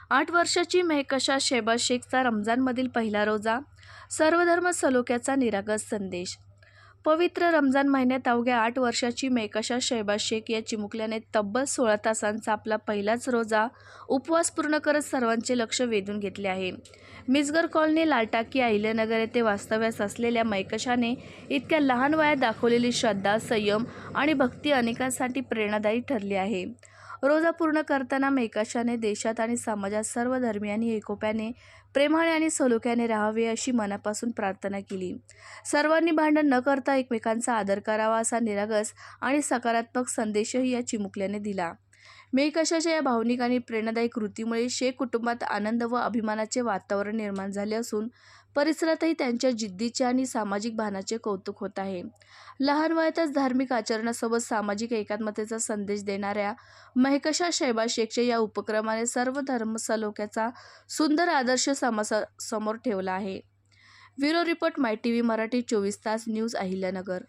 8 वर्षाची मेहकशा शहबाज शेखचा रमजानमधील पहिला रोजा, सर्वधर्म सलोख्याचा निरागस संदेश. पवित्र रमजान महिन्यात अवघ्या 8 वर्षाची मेहकशा शहबाज शेख या चिमुकल्याने तब्बल 16 तासांचा आपला पहिलाच रोजा उपवास पूर्ण करत सर्वांचे लक्ष वेधून घेतले आहे. मिसगर कॉलनी, लालटाकी, अहिल्यानगर येथे वास्तव्यास असलेल्या मेहकशाने इतक्या लहान वयात दाखवलेली श्रद्धा, संयम आणि भक्ती अनेकांसाठी प्रेरणादायी ठरली आहे. रोजा पूर्ण करताना मेहकशाने देशात आणि समाजात सर्व धर्मियांनी एकोप्याने, प्रेमाने आणि सलोख्याने राहावे अशी मनापासून प्रार्थना केली. सर्वांनी भांडण न करता एकमेकांचा आदर करावा असा निरागस आणि सकारात्मक संदेशही या चिमुकल्याने दिला. मेहकशाच्या या भावनिक आणि प्रेरणादायी कृतीमुळे शेख कुटुंबात आनंद व अभिमानाचे वातावरण निर्माण झाले असून परिसरातही त्यांच्या जिद्दीचे आणि सामाजिक भानाचे कौतुक होत आहे. लहान वयातच धार्मिक आचरणासोबत सामाजिक एकात्मतेचा संदेश देणाऱ्या मेहकशा शहबाज शेखच्या या उपक्रमाने सर्व धर्मसलोख्याचा सुंदर आदर्श समाजासमोर ठेवला आहे. ब्युरो रिपोर्ट, माय टीव्ही मराठी, 24 तास न्यूज, अहिल्यानगर.